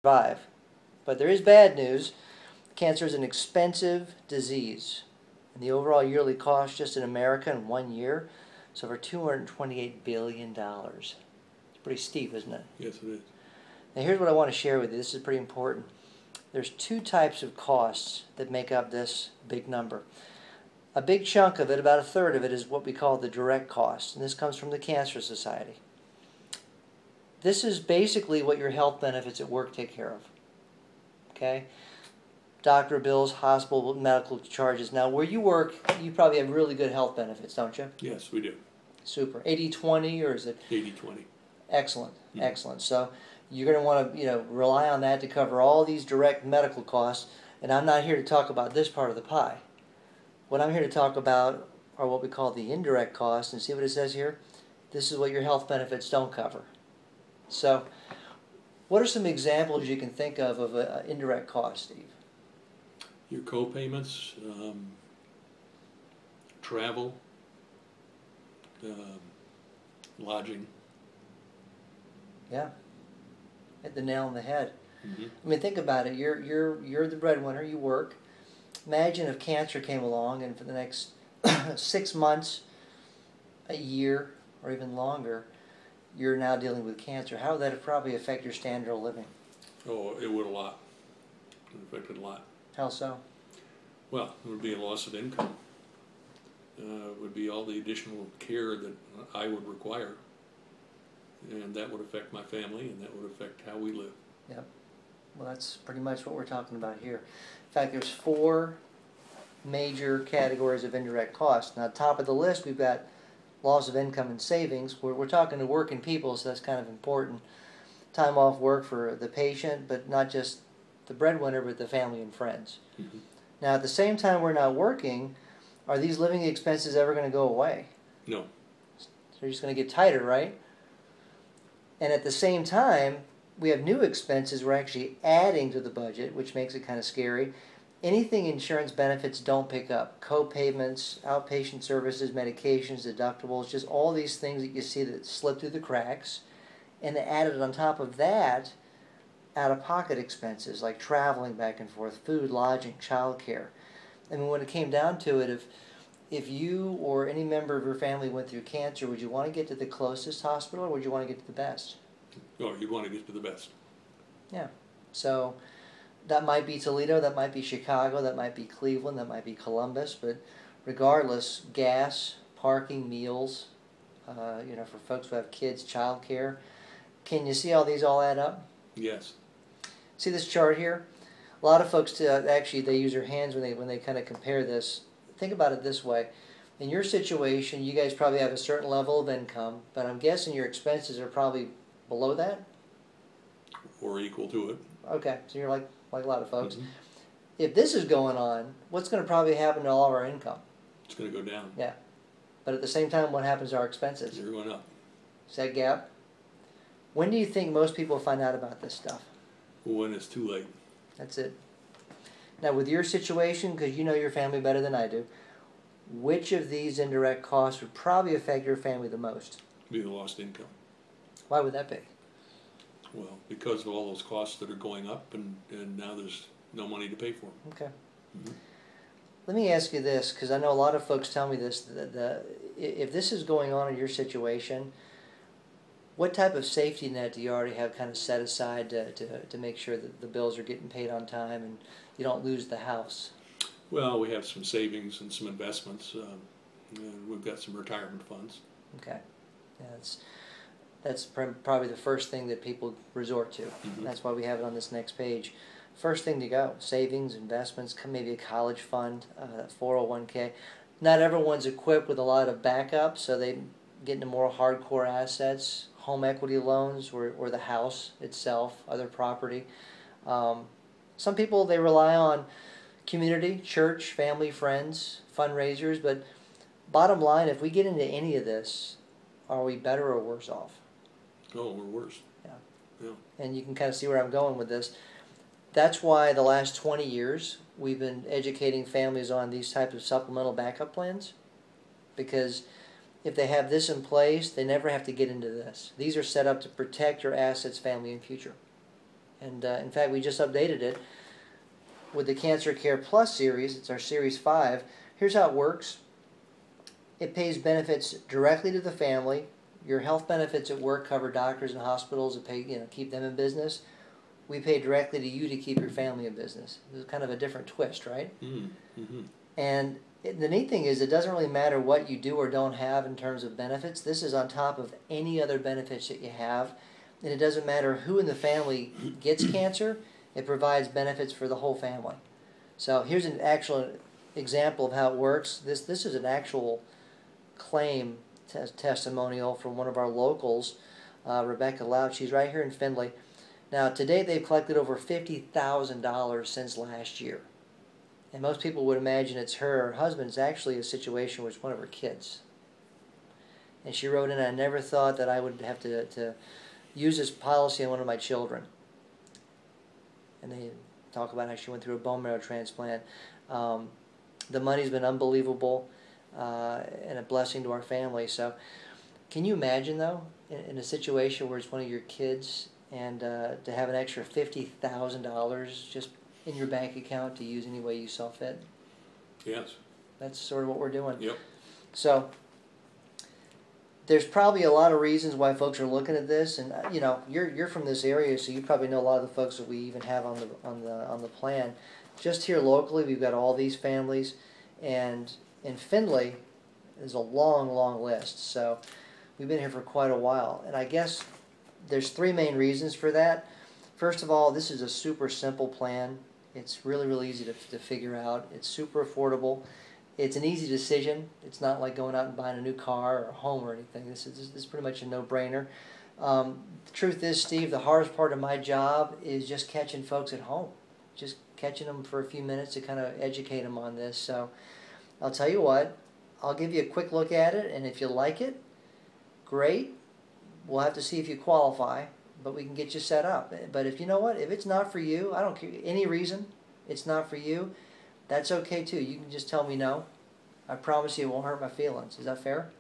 survive. But there is bad news. Cancer is an expensive disease. And the overall yearly cost just in America in 1 year is over $228 billion. It's pretty steep, isn't it? Yes, it is. Now here's what I want to share with you. This is pretty important. There's two types of costs that make up this big number. A big chunk of it, about a third of it, is what we call the direct cost. And this comes from the Cancer Society. This is basically what your health benefits at work take care of. Okay? Doctor bills, hospital medical charges. Now, where you work, you probably have really good health benefits, don't you? Yes, we do. Super. 80-20, or is it? 80-20. Excellent. Mm-hmm. Excellent. So you're going to want to, rely on that to cover all these direct medical costs. And I'm not here to talk about this part of the pie. What I'm here to talk about are what we call the indirect costs. And see what it says here? This is what your health benefits don't cover. So what are some examples you can think of an indirect cost, Steve? Your co-payments, travel, lodging. Yeah, hit the nail on the head. Mm-hmm. I mean, think about it. You're the breadwinner. You work. Imagine if cancer came along, and for the next 6 months, a year, or even longer, you're now dealing with cancer. How would that probably affect your standard of living? Oh, it would a lot. It affected a lot. How so? Well, it would be a loss of income. It would be all the additional care that I would require. And that would affect my family, and that would affect how we live. Yep. Well, that's pretty much what we're talking about here. In fact, there's 4 major categories of indirect costs. Now, top of the list, we've got loss of income and savings. We're talking to working people, so that's kind of important. Time off work for the patient, but not just the breadwinner, but the family and friends. Mm-hmm. Now, at the same time we're not working, are these living expenses ever going to go away? No. So they're just going to get tighter, right? And at the same time, we have new expenses we're actually adding to the budget, which makes it kind of scary. Anything insurance benefits don't pick up. Co-payments, outpatient services, medications, deductibles, just all these things that you see that slip through the cracks. And added on top of that, out-of-pocket expenses like traveling back and forth, food, lodging, childcare. I mean, when it came down to it, if you or any member of your family went through cancer, would you want to get to the closest hospital, or would you want to get to the best? Oh, you'd want to get to the best. Yeah. So that might be Toledo, that might be Chicago, that might be Cleveland, that might be Columbus, but regardless, gas, parking, meals, for folks who have kids, childcare. Can you see how these all add up? Yes. See this chart here? A lot of folks actually they use their hands when they kind of compare this. Think about it this way. In your situation, you guys probably have a certain level of income, but I'm guessing your expenses are probably below that? Or equal to it. Okay, so you're like a lot of folks. Mm-hmm. If this is going on, what's going to probably happen to all of our income? It's going to go down. Yeah. But at the same time, what happens to our expenses? They're going up. Is that gap? When do you think most people find out about this stuff? When it's too late. That's it. Now, with your situation, because you know your family better than I do, which of these indirect costs would probably affect your family the most? Be the lost income. Why would that be? Well, because of all those costs that are going up, and now there's no money to pay for them. Okay. Mm-hmm. Let me ask you this, because I know a lot of folks tell me this, that if this is going on in your situation, what type of safety net do you already have kind of set aside to make sure that the bills are getting paid on time and you don't lose the house? Well, we have some savings and some investments. And we've got some retirement funds. Okay. Yeah, that's probably the first thing that people resort to. Mm-hmm. That's why we have it on this next page. First thing to go, savings, investments, maybe a college fund, 401k. Not everyone's equipped with a lot of backup, so they get into more hardcore assets, home equity loans, or the house itself, other property. Some people, they rely on community, church, family, friends, fundraisers, but bottom line, if we get into any of this, are we better or worse off? Oh, we're worse. Yeah. Yeah. And you can kind of see where I'm going with this. That's why the last 20 years we've been educating families on these types of supplemental backup plans, because if they have this in place, they never have to get into this. These are set up to protect your assets, family, and future. And in fact, we just updated it with the Cancer Care Plus series. It's our Series 5. Here's how it works. It pays benefits directly to the family. Your health benefits at work cover doctors and hospitals that pay, keep them in business. We pay directly to you to keep your family in business. It's kind of a different twist, right? Mm-hmm. And the neat thing is, it doesn't really matter what you do or don't have in terms of benefits. This is on top of any other benefits that you have. And it doesn't matter who in the family gets cancer. It provides benefits for the whole family. So here's an actual example of how it works. This is an actual claim testimonial from one of our locals, Rebecca Loud. She's right here in Findlay. Now, to date, they've collected over $50,000 since last year. And most people would imagine it's her or her husband. It's actually a situation where it's one of her kids. And she wrote in, I never thought that I would have to use this policy on one of my children. And they talk about how she went through a bone marrow transplant. The money's been unbelievable and a blessing to our family. So can you imagine, though, in a situation where it's one of your kids, and to have an extra $50,000 just in your bank account to use any way you saw fit? Yes. That's sort of what we're doing. Yep. So there's probably a lot of reasons why folks are looking at this, and you're from this area, so you probably know a lot of the folks that we even have on the plan. Just here locally, we've got all these families, and in Findlay, there's a long list. So we've been here for quite a while, and I guess there's three main reasons for that. First of all, this is a super simple plan. It's really easy to figure out. It's super affordable. It's an easy decision. It's not like going out and buying a new car or a home or anything. This is pretty much a no-brainer. The truth is, Steve, the hardest part of my job is just catching folks at home. Just catching them for a few minutes to kind of educate them on this. So I'll tell you what, I'll give you a quick look at it, and if you like it, great. We'll have to see if you qualify, but we can get you set up. But if if it's not for you, I don't care any reason it's not for you, that's okay too. You can just tell me no. I promise you it won't hurt my feelings. Is that fair?